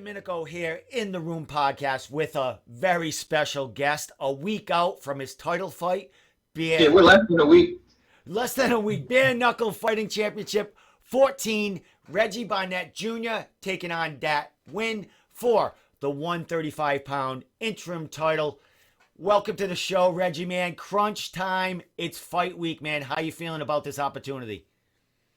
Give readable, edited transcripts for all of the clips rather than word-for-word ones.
Domenico here in the Room podcast with a very special guest. A week out from his title fight, We're less than a week. Bare Knuckle Fighting Championship 14. Reggie Barnett Jr. taking on that win for the 135-pound interim title. Welcome to the show, Reggie, man. Crunch time. It's fight week, man. How you feeling about this opportunity?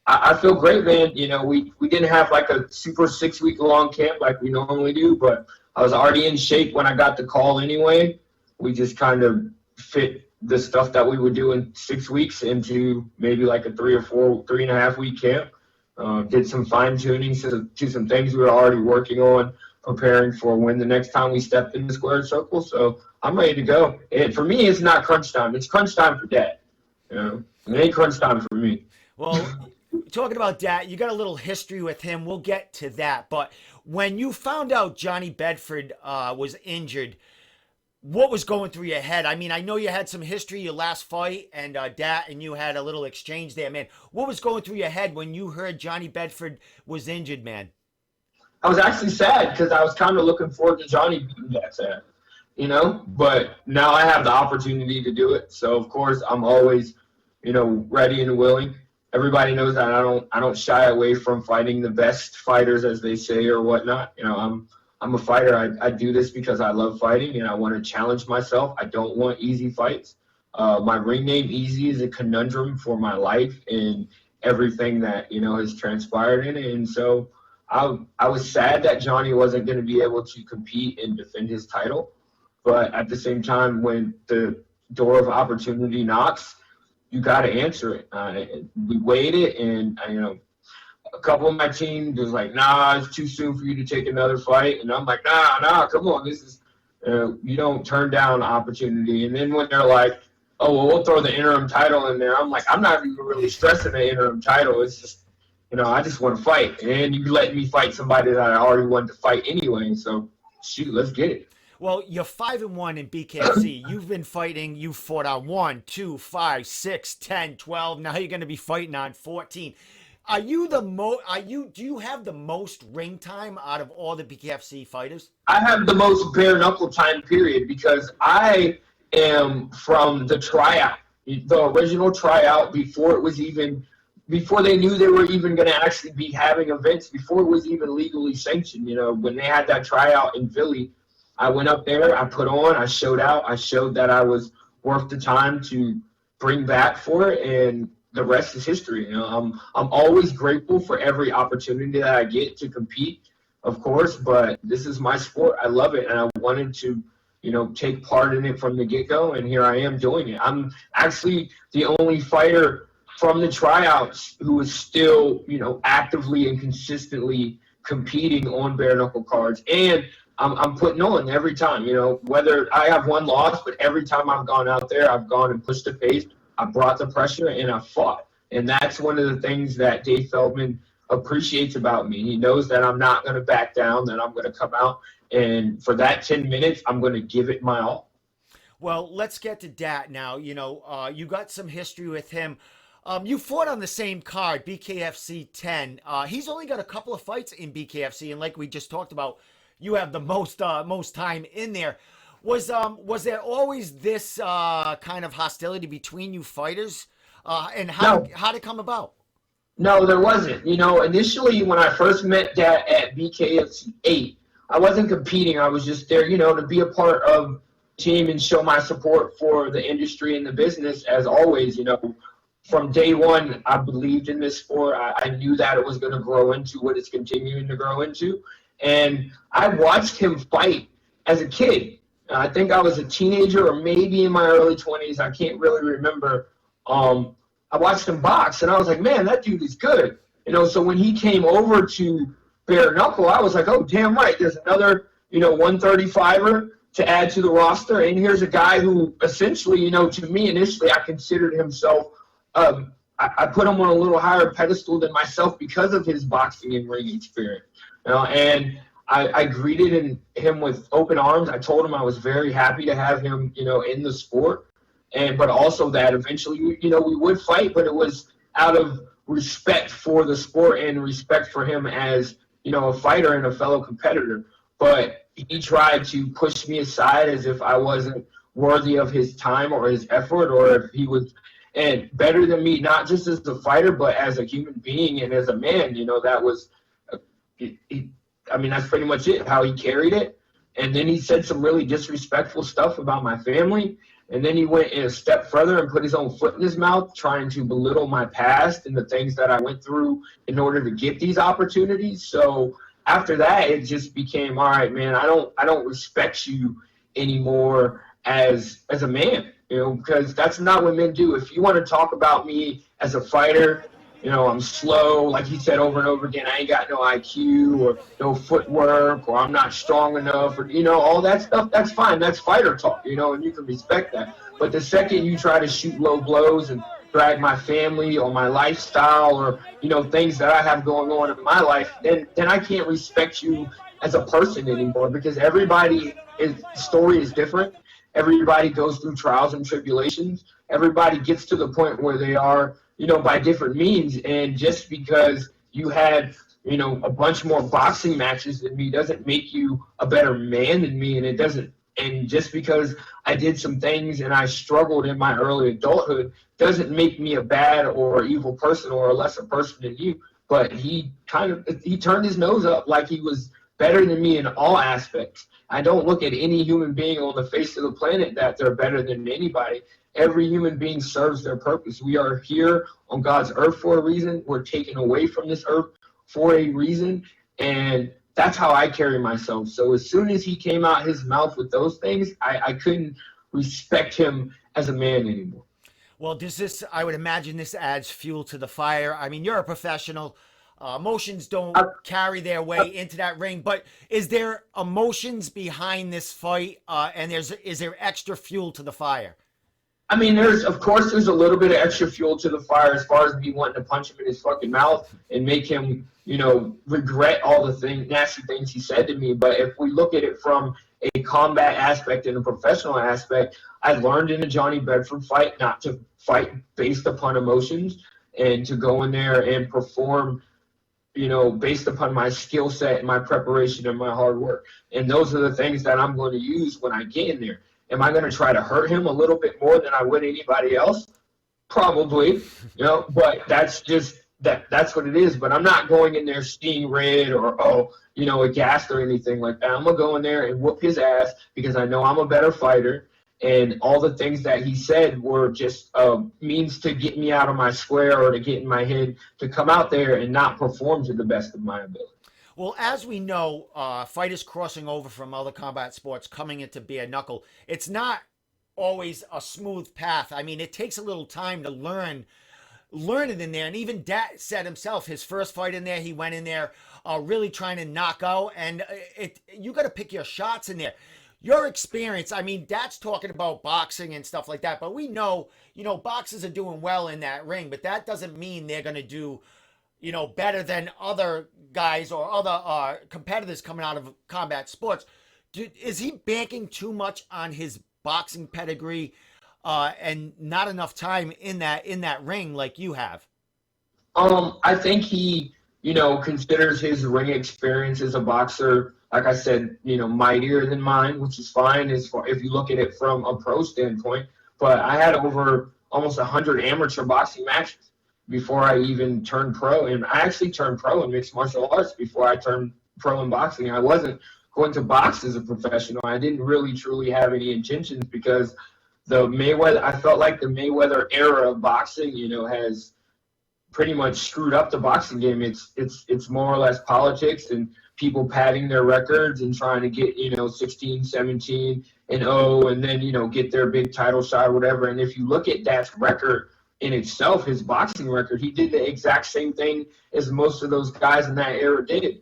I feel great, man. You know, we didn't have like a super 6-week long camp like we normally do, but I was already in shape when I got the call anyway. We just kind of fit the stuff that we would do in 6 weeks into maybe like a 3.5 week camp. Did some fine tuning to some things we were already working on, preparing for when the next time we stepped in the square circle. So I'm ready to go. And for me, it's not crunch time. It's crunch time for Dad. You know, it ain't crunch time for me. Well, talking about that, you got a little history with him. We'll get to that. But when you found out Johnny Bedford was injured, what was going through your head? I mean, I know you had some history, your last fight, and Dat and you had a little exchange there, man. What was going through your head when you heard Johnny Bedford was injured, man? I was actually sad because I was kind of looking forward to Johnny beating Dat's ass, you know? But now I have the opportunity to do it. So, of course, I'm always, you know, ready and willing. Everybody knows that I don't shy away from fighting the best fighters, as they say, or whatnot. You know, I'm a fighter. I do this because I love fighting and I want to challenge myself. I don't want easy fights. My ring name Easy is a conundrum for my life and everything that, you know, has transpired in it. And so I was sad that Johnny wasn't going to be able to compete and defend his title. But at the same time, when the door of opportunity knocks, you got to answer it. We weighed it, and you know, a couple of my team was like, "Nah, it's too soon for you to take another fight," and I'm like, "Nah, come on, this is you don't turn down opportunity." And then when they're like, "Oh, well, we'll throw the interim title in there," I'm like, "I'm not even really stressing the interim title. It's just, you know, I just want to fight, and you let me fight somebody that I already wanted to fight anyway. So shoot, let's get it." Well, you're 5-1 in BKFC. You've been fighting. You fought on 1, 2, 5, 6, 10, 12. Now you're going to be fighting on 14. Do you have the most ring time out of all the BKFC fighters? I have the most bare knuckle time period because I am from the tryout, the original tryout before they knew they were even going to actually be having events, before it was even legally sanctioned. You know, when they had that tryout in Philly, I went up there, I put on, I showed out, I showed that I was worth the time to bring back for it, and the rest is history. You know, I'm always grateful for every opportunity that I get to compete, of course, but this is my sport. I love it, and I wanted to, you know, take part in it from the get-go, and here I am doing it. I'm actually the only fighter from the tryouts who is still, you know, actively and consistently competing on bare knuckle cards, and I'm putting on every time, you know, whether I have one loss, but every time I've gone out there, I've gone and pushed the pace, I brought the pressure, and I fought. And that's one of the things that Dave Feldman appreciates about me. He knows that I'm not going to back down, that I'm going to come out, and for that 10 minutes, I'm going to give it my all. Well, let's get to Dat now. You know, you got some history with him. You fought on the same card, BKFC 10. He's only got a couple of fights in BKFC, and like we just talked about, you have the most time in there. Was there always this kind of hostility between you fighters? And how did it come about? No, there wasn't. You know, initially when I first met Dat at BKFC 8, I wasn't competing. I was just there, you know, to be a part of the team and show my support for the industry and the business, as always. You know, from day one, I believed in this sport. I knew that it was going to grow into what it's continuing to grow into. And I watched him fight as a kid. I think I was a teenager or maybe in my early 20s. I can't really remember. I watched him box, and I was like, man, that dude is good. You know, so when he came over to bare knuckle, I was like, oh, damn right. There's another, you know, 135er to add to the roster. And here's a guy who essentially, you know, to me initially, I considered himself I put him on a little higher pedestal than myself because of his boxing and ring experience. You know, and I greeted him with open arms. I told him I was very happy to have him, you know, in the sport, but also that eventually, you know, we would fight, but it was out of respect for the sport and respect for him as, you know, a fighter and a fellow competitor. but he tried to push me aside as if I wasn't worthy of his time or his effort, or if he was and better than me, not just as a fighter, but as a human being and as a man. That was, I mean, that's pretty much it, how he carried it. And then he said some really disrespectful stuff about my family. And then he went a step further and put his own foot in his mouth, trying to belittle my past and the things that I went through in order to get these opportunities. So after that, it just became, all right, man, I don't respect you anymore as a man, because that's not what men do. If you want to talk about me as a fighter, I'm slow, like he said over and over again, I ain't got no IQ or no footwork, or I'm not strong enough, or, all that stuff, that's fine. That's fighter talk, and you can respect that. But the second you try to shoot low blows and drag my family or my lifestyle or, things that I have going on in my life, then I can't respect you as a person anymore, because everybody's story is different. Everybody goes through trials and tribulations. Everybody gets to the point where they are, by different means. And just because you had, a bunch more boxing matches than me doesn't make you a better man than me. And just because I did some things and I struggled in my early adulthood doesn't make me a bad or evil person or a lesser person than you. But he turned his nose up like he was better than me in all aspects. I don't look at any human being on the face of the planet that they're better than anybody. Every human being serves their purpose. We are here on God's earth for a reason. We're taken away from this earth for a reason. And that's how I carry myself. So as soon as he came out his mouth with those things, I couldn't respect him as a man anymore. Well, I would imagine this adds fuel to the fire. I mean, you're a professional. Emotions don't carry their way into that ring, but is there emotions behind this fight, and is there extra fuel to the fire? I mean, there's a little bit of extra fuel to the fire as far as me wanting to punch him in his fucking mouth and make him, regret all the nasty things he said to me. But if we look at it from a combat aspect and a professional aspect, I learned in a Johnny Bedford fight not to fight based upon emotions and to go in there and perform based upon my skill set and my preparation and my hard work. And those are the things that I'm going to use when I get in there. Am I going to try to hurt him a little bit more than I would anybody else? Probably, but that's just that's what it is. But I'm not going in there steam red or, aghast or anything like that. I'm going to go in there and whoop his ass because I know I'm a better fighter. And all the things that he said were just means to get me out of my square or to get in my head to come out there and not perform to the best of my ability. Well, as we know, fighters crossing over from other combat sports coming into bare knuckle, it's not always a smooth path. I mean, it takes a little time to learn it in there. And even Dat said himself, his first fight in there, he went in there really trying to knock out. And you got to pick your shots in there. Your experience, I mean, Dat's talking about boxing and stuff like that, but we know, boxers are doing well in that ring, but that doesn't mean they're going to do, better than other guys or other competitors coming out of combat sports. Is he banking too much on his boxing pedigree and not enough time in that ring like you have? I think he, considers his ring experience as a boxer, like I said, mightier than mine, which is fine if you look at it from a pro standpoint. But I had over almost 100 amateur boxing matches before I even turned pro. And I actually turned pro in mixed martial arts before I turned pro in boxing. I wasn't going to box as a professional. I didn't really truly have any intentions because I felt like the Mayweather era of boxing, has pretty much screwed up the boxing game. It's more or less politics and people padding their records and trying to get, 16, 17 and 0 and then, get their big title shot or whatever. And if you look at Dat's record in itself, his boxing record, he did the exact same thing as most of those guys in that era did.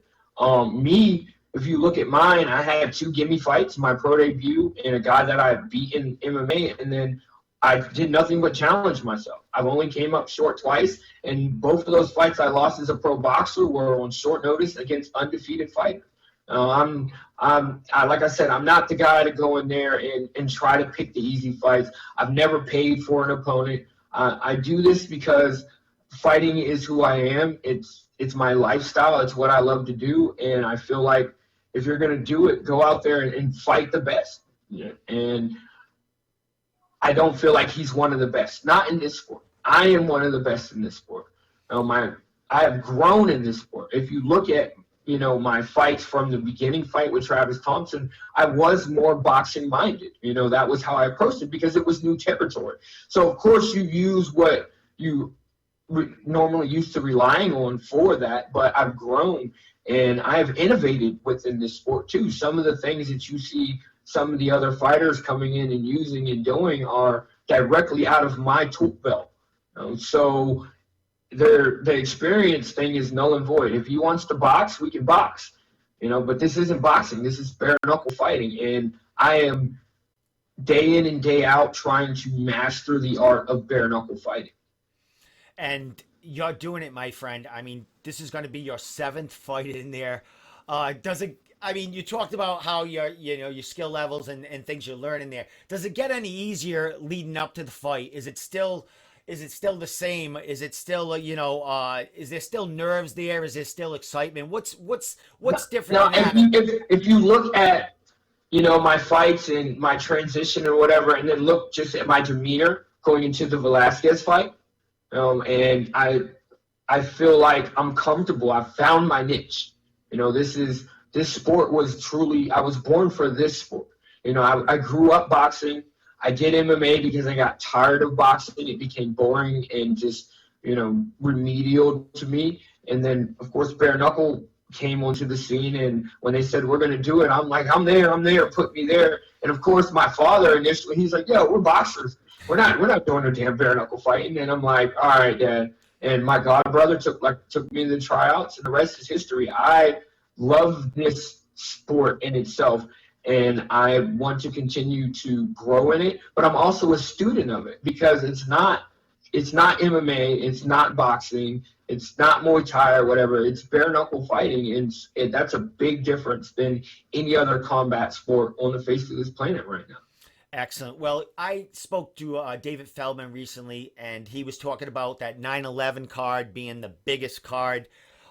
Me, if you look at mine, I had 2 gimme fights, my pro debut and a guy that I beat in MMA, and then I did nothing but challenge myself. I've only came up short twice, and both of those fights I lost as a pro boxer were on short notice against undefeated fighters. Like I said, I'm not the guy to go in there and try to pick the easy fights. I've never paid for an opponent. I do this because fighting is who I am. It's my lifestyle. It's what I love to do, and I feel like if you're going to do it, go out there and fight the best. Yeah. And I don't feel like he's one of the best. Not in this sport. I am one of the best in this sport. I have grown in this sport. If you look at, my fights from the beginning fight with Travis Thompson, I was more boxing minded. That was how I approached it because it was new territory. So, of course, you use what you normally used to relying on for that, but I've grown and I've innovated within this sport too. Some of the things that you see some of the other fighters coming in and using and doing are directly out of my tool belt. So the experience thing is null and void. If he wants to box, we can box, but this isn't boxing. This is bare knuckle fighting. And I am day in and day out trying to master the art of bare knuckle fighting. And you're doing it, my friend. I mean, this is going to be your 7th fight in there. You talked about how your skill levels and things you're learning there. Does it get any easier leading up to the fight? Is it still the same? Is it still, is there still nerves there? Is there still excitement? What's different? If you look at, my fights and my transition or whatever, and then look just at my demeanor going into the Velasquez fight, and I feel like I'm comfortable. I found my niche. This sport was truly, I was born for this sport. I grew up boxing. I did MMA because I got tired of boxing. It became boring and just, remedial to me. And then, of course, bare knuckle came onto the scene. And when they said, we're going to do it, I'm like, I'm there, put me there. And, of course, my father initially, he's like, yo, we're boxers. We're not doing no damn bare knuckle fighting. And I'm like, all right, Dad. And my god brother took me to the tryouts, and the rest is history. I love this sport in itself, and I want to continue to grow in it. But I'm also a student of it because it's not MMA, it's not boxing, it's not Muay Thai or whatever. It's bare knuckle fighting, and that's a big difference than any other combat sport on the face of this planet right now. Excellent. Well, I spoke to David Feldman recently, and he was talking about that 9/11 card being the biggest card,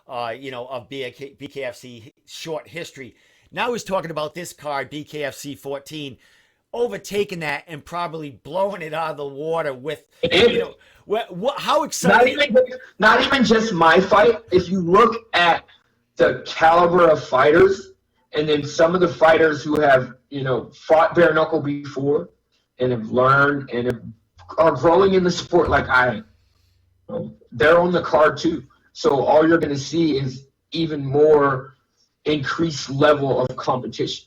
of BKFC short history. Now he's talking about this card, BKFC14, overtaking that and probably blowing it out of the water with, how exciting. Not even just my fight. If you look at the caliber of fighters, and then some of the fighters who have, fought bare knuckle before and have learned and are growing in the sport like I am, they're on the card too. So all you're going to see is even more increased level of competition.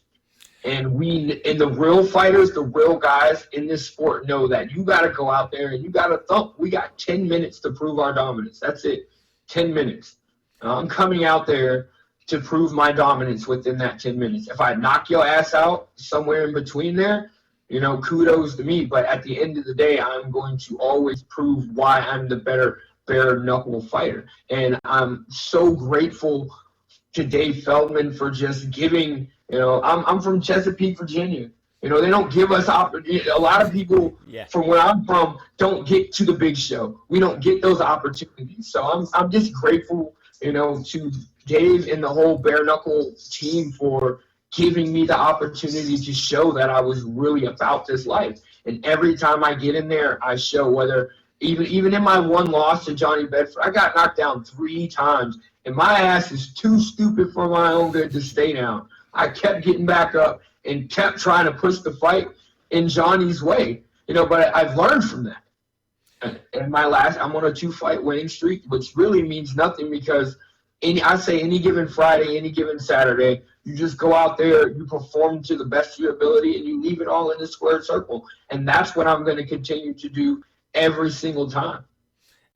And the real fighters, the real guys in this sport know that you got to go out there and you got to thump. We got 10 minutes to prove our dominance. That's it. 10 minutes. I'm coming out there to prove my dominance within that 10 minutes. If I knock your ass out somewhere in between there, kudos to me. But at the end of the day, I'm going to always prove why I'm the better bare knuckle fighter. And I'm so grateful to Dave Feldman for just giving, I'm from Chesapeake, Virginia. They don't give us opportunity. A lot of people from where I'm from don't get to the big show. We don't get those opportunities. So I'm just grateful, to Dave and the whole bare knuckle team for giving me the opportunity to show that I was really about this life. And every time I get in there, I show, whether even in my one loss to Johnny Bedford, I got knocked down 3 times, and my ass is too stupid for my own good to stay down. I kept getting back up and kept trying to push the fight in Johnny's way, but I've learned from that. And I'm on a 2-fight winning streak, which really means nothing because I say any given Friday, any given Saturday, you just go out there, you perform to the best of your ability, and you leave it all in the square circle. And that's what I'm going to continue to do every single time.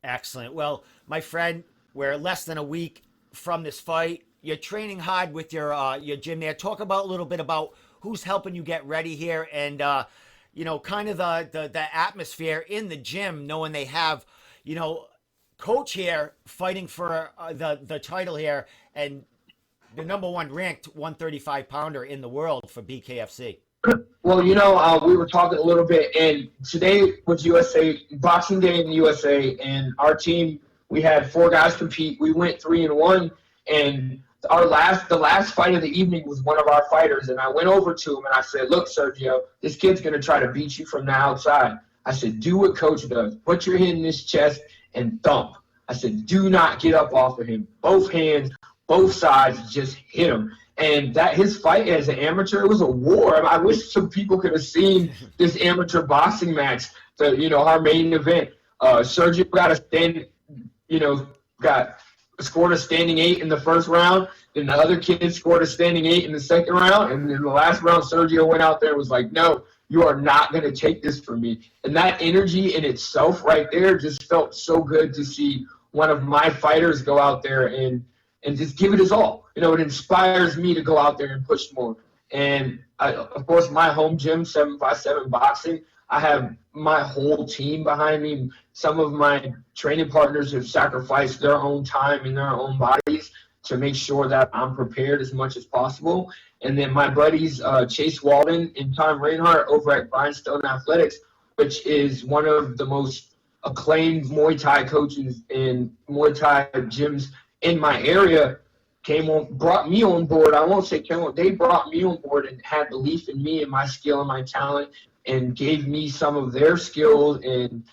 Excellent. Well, my friend, we're less than a week from this fight. You're training hard with your gym there. Talk about a little bit about who's helping you get ready here, and kind of the atmosphere in the gym, knowing they have, coach here fighting for the title here, and the #1 ranked 135 pounder in the world for BKFC. Well, we were talking a little bit, and today was USA Boxing Day in the USA, and our team, we had 4 guys compete. We went 3-1, and the last fight of the evening was one of our fighters, and I went over to him and I said, "Look, Sergio, this kid's gonna try to beat you from the outside." I said, "Do what coach does. Put your hand in his chest and thump." I said, "Do not get up off of him. Both hands, both sides, just hit him." And that his fight as an amateur, it was a war. I wish some people could have seen this amateur boxing match, our main event. Sergio got a stand, scored a standing 8 in the first round. Then the other kid scored a standing 8 in the second round. And in the last round, Sergio went out there and was like, "No, you are not going to take this from me." And that energy in itself right there just felt so good to see one of my fighters go out there and just give it his all. It inspires me to go out there and push more. And, of course, my home gym, 757 Boxing, I have my whole team behind me. Some of my training partners have sacrificed their own time and their own bodies to make sure that I'm prepared as much as possible. And then my buddies, Chase Walden and Tom Reinhardt over at Grindstone Athletics, which is one of the most acclaimed Muay Thai coaches and Muay Thai gyms in my area, brought me on board. I won't say they brought me on board and had belief in me and my skill and my talent, and gave me some of their skills and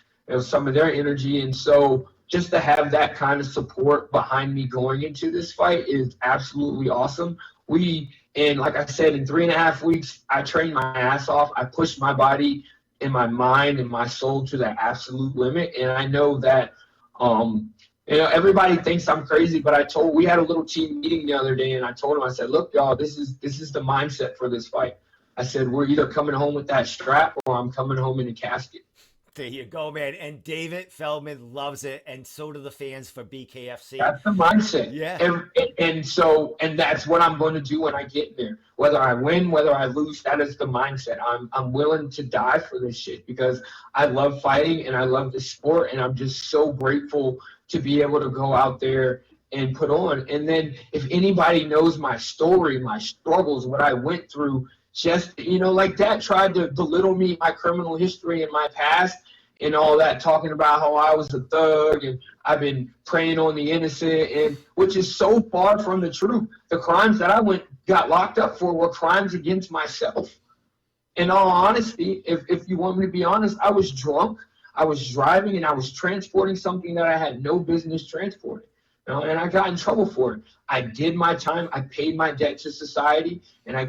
some of their energy. And so just to have that kind of support behind me going into this fight is absolutely awesome. And like I said, in 3.5 weeks, I trained my ass off. I pushed my body and my mind and my soul to the absolute limit. And I know that, everybody thinks I'm crazy, but we had a little team meeting the other day, and I told them, I said, "Look, y'all, this is the mindset for this fight." I said, "We're either coming home with that strap or I'm coming home in a casket." There you go, man. And David Feldman loves it, and so do the fans for BKFC. That's the mindset. Yeah. And that's what I'm going to do when I get there. Whether I win, whether I lose, that is the mindset. I'm willing to die for this shit because I love fighting and I love the sport, and I'm just so grateful to be able to go out there and put on. And then if anybody knows my story, my struggles, what I went through, just, like that tried to belittle me, my criminal history and my past and all that, talking about how I was a thug and I've been preying on the innocent, and which is so far from the truth. The crimes that I got locked up for were crimes against myself. In all honesty, if you want me to be honest, I was drunk, I was driving, and I was transporting something that I had no business transporting. And I got in trouble for it. I did my time. I paid my debt to society, and I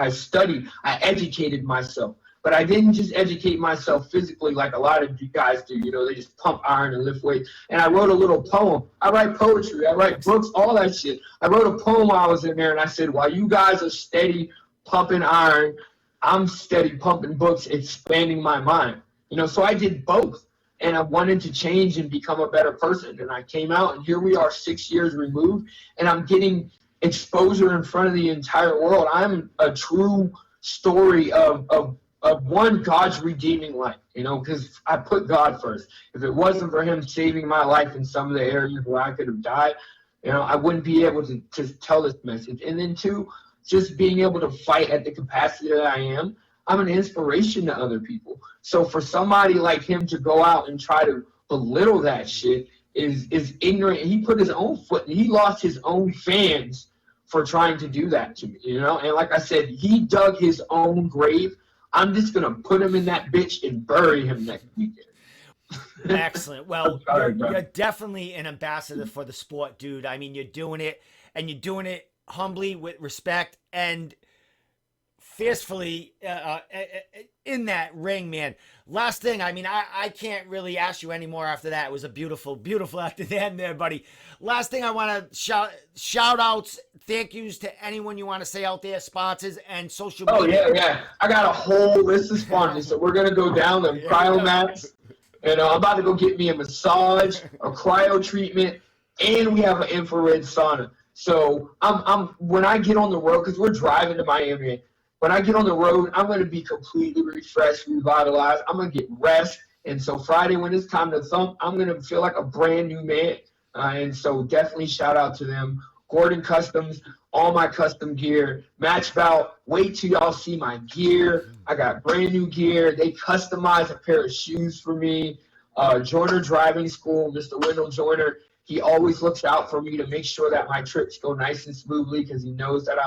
studied. I educated myself. But I didn't just educate myself physically like a lot of you guys do. They just pump iron and lift weights. And I wrote a little poem. I write poetry. I write books, all that shit. I wrote a poem while I was in there, and I said, while you guys are steady pumping iron, I'm steady pumping books, expanding my mind. So I did both. And I wanted to change and become a better person. And I came out, and here we are 6 years removed, and I'm getting exposure in front of the entire world. I'm a true story of one, God's redeeming life, because I put God first. If it wasn't for him saving my life in some of the areas where I could have died, I wouldn't be able to tell this message. And then two, just being able to fight at the capacity that I am, I'm an inspiration to other people. So for somebody like him to go out and try to belittle that shit is ignorant. He put his own foot, and he lost his own fans for trying to do that to me, And like I said, he dug his own grave. I'm just going to put him in that bitch and bury him next weekend. Excellent. Well, you're definitely an ambassador for the sport, dude. I mean, you're doing it, and you're doing it humbly, with respect, and fiercely in that ring, man. Last thing, I mean, I can't really ask you anymore after that. It was a beautiful, beautiful after the end there, buddy. Last thing I want to shout outs, thank yous to anyone you want to say out there, sponsors and social media. Oh, yeah. I got a whole list of sponsors, so we're going to go down them Cryomats. And I'm about to go get me a massage, a cryo treatment, and we have an infrared sauna. So when I get on the road, because we're driving to Miami, when I get on the road, I'm going to be completely refreshed, revitalized. I'm going to get rest. And so Friday, when it's time to thump, I'm going to feel like a brand new man. And so definitely shout out to them. Gordon Customs, all my custom gear. Match Bout, wait till y'all see my gear. I got brand new gear. They customized a pair of shoes for me. Joyner Driving School, Mr. Wendell Joyner. He always looks out for me to make sure that my trips go nice and smoothly because he knows that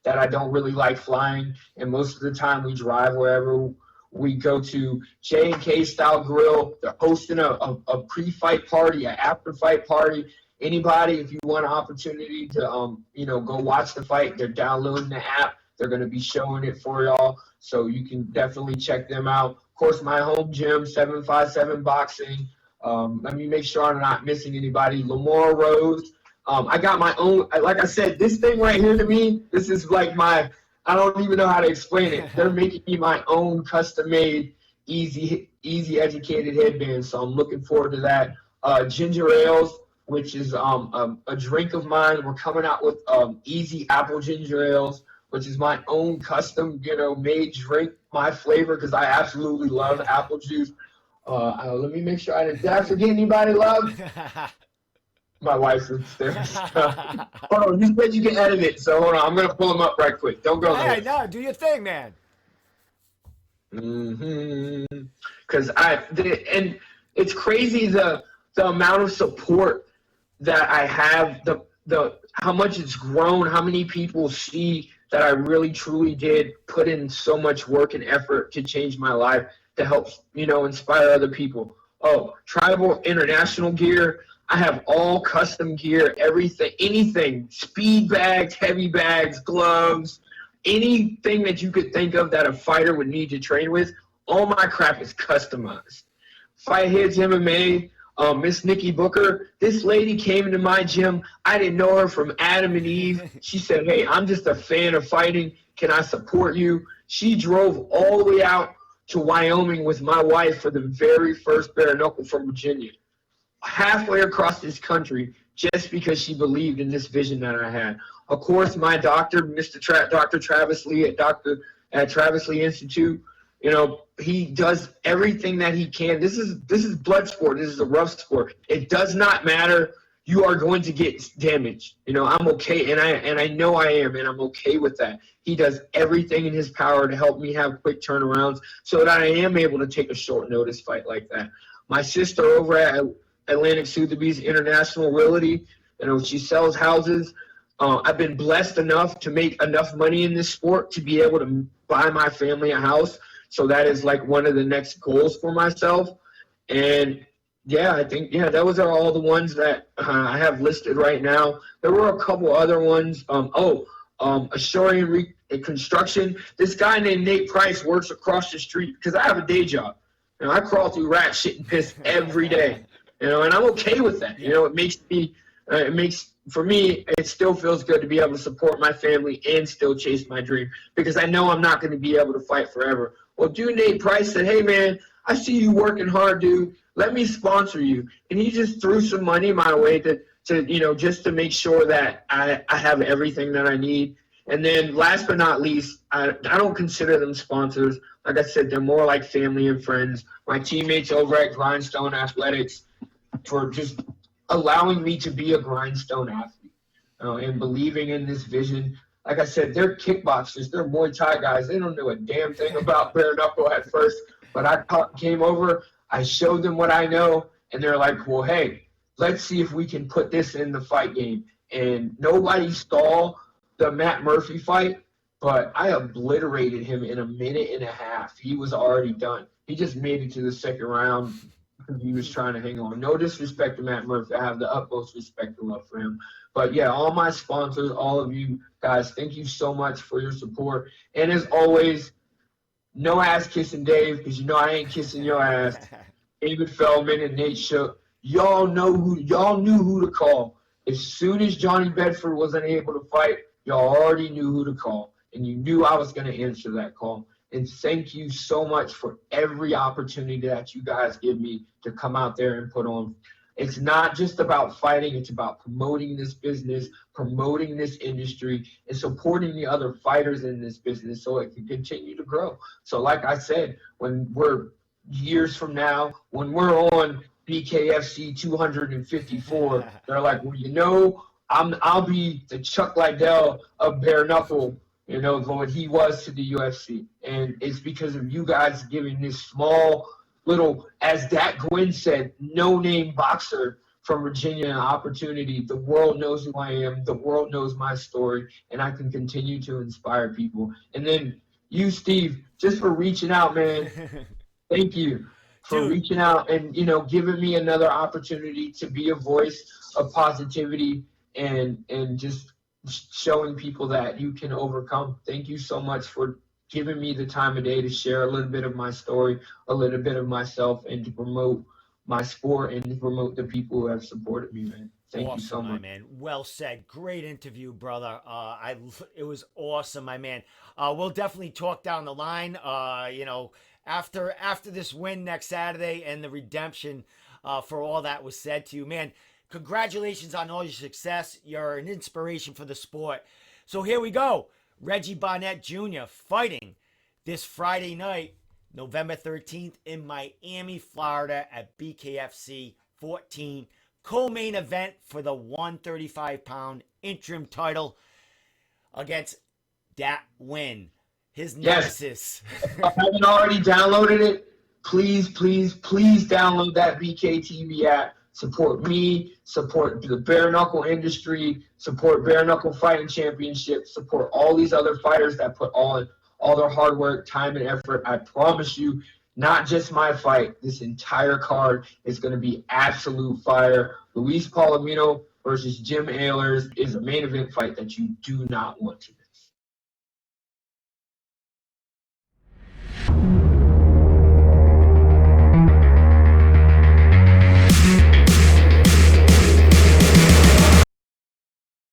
that I don't really like flying. And most of the time we drive wherever we go to. J&K Style Grill, they're hosting a pre-fight party, an after-fight party. Anybody, if you want an opportunity to, go watch the fight, they're downloading the app. They're going to be showing it for y'all, so you can definitely check them out. Of course, my home gym, 757 Boxing. Let me make sure I'm not missing anybody. Lamar Rose. I got my own, like I said, this thing right here to me, this is like I don't even know how to explain it. They're making me my own custom-made, easy educated headband, so I'm looking forward to that. Ginger ales, which is a drink of mine. We're coming out with easy apple ginger ales, which is my own custom, made drink, my flavor, because I absolutely love apple juice. Let me make sure did I forget anybody, love? My wife's upstairs. Hold on, you said you can edit it, so hold on. I'm going to pull them up right quick. Don't go there. Hey, no, do your thing, man. Because and it's crazy the amount of support that I have, the how much it's grown, how many people see that I really truly did put in so much work and effort to change my life, to help, inspire other people. Oh, tribal international gear. I have all custom gear, everything, anything, speed bags, heavy bags, gloves, anything that you could think of that a fighter would need to train with. All my crap is customized. Fight Hits MMA, Miss Nikki Booker, this lady came into my gym. I didn't know her from Adam and Eve. She said, hey, I'm just a fan of fighting. Can I support you? She drove all the way out to Wyoming with my wife for the very first bare knuckle from Virginia, halfway across this country, just because she believed in this vision that I had. Of course, my doctor, Dr. Travis Lee at Travis Lee Institute, he does everything that he can. This is blood sport. This is a rough sport. It does not matter. You are going to get damaged. I'm okay, and I know I am, and I'm okay with that. He does everything in his power to help me have quick turnarounds so that I am able to take a short notice fight like that. My sister over at Atlantic Sotheby's International Realty, she sells houses. I've been blessed enough to make enough money in this sport to be able to buy my family a house. So that is like one of the next goals for myself. And yeah, I think, those are all the ones that I have listed right now. There were a couple other ones. Assuring Construction. This guy named Nate Price works across the street because I have a day job. I crawl through rat shit and piss every day. And I'm okay with that. For me, it still feels good to be able to support my family and still chase my dream because I know I'm not going to be able to fight forever. Well, dude, Nate Price said, hey, man, I see you working hard, dude. Let me sponsor you. And he just threw some money my way to just to make sure that I have everything that I need. And then last but not least, I don't consider them sponsors. Like I said, they're more like family and friends. My teammates over at Grindstone Athletics for just allowing me to be a grindstone athlete and believing in this vision. Like I said, they're kickboxers. They're Muay Thai guys. They don't know a damn thing about bare knuckle at first. But I came over, I showed them what I know, and they're like, well, hey, let's see if we can put this in the fight game. And nobody saw the Matt Murphy fight, but I obliterated him in a minute and a half. He was already done. He just made it to the second round. He was trying to hang on. No disrespect to Matt Murphy. I have the utmost respect and love for him. But, yeah, all my sponsors, all of you guys, thank you so much for your support. And, as always, no ass-kissing Dave because I ain't kissing your ass. David Feldman and Nate Shook, y'all knew who to call. As soon as Johnny Bedford wasn't able to fight, y'all already knew who to call. And you knew I was going to answer that call. And thank you so much for every opportunity that you guys give me to come out there and put on. It's not just about fighting. It's about promoting this business, promoting this industry, and supporting the other fighters in this business so it can continue to grow. So like I said, when we're years from now, when we're on BKFC 254, they're like, well, I'll be the Chuck Liddell of bare knuckle, what he was to the UFC. And it's because of you guys giving this small little, as Dak Gwynn said, no-name boxer from Virginia an opportunity. The world knows who I am. The world knows my story, and I can continue to inspire people. And then you, Steve, just for reaching out, man. Thank you for Dude, reaching out and, giving me another opportunity to be a voice of positivity and just showing people that you can overcome. Thank you so much for giving me the time of day to share a little bit of my story, a little bit of myself, and to promote my sport and to promote the people who have supported me, man. Thank you so awesome, my much. man. Well said. Great interview, brother. It was awesome, my man. We'll definitely talk down the line. After this win next Saturday and the redemption, for all that was said to you, man. Congratulations on all your success. You're an inspiration for the sport. So here we go. Reggie Barnett Jr. fighting this Friday night, November 13th in Miami, Florida at BKFC 14. Co-main event for the 135-pound interim title against Dat Win, his Yes. nemesis. If I haven't already downloaded it, please, please, please download that BKTV app. Support me, support the bare knuckle industry, support Bare Knuckle Fighting Championship, support all these other fighters that put all their hard work, time, and effort. I promise you, not just my fight, this entire card is going to be absolute fire. Luis Palomino versus Jim Ehlers is a main event fight that you do not want to miss.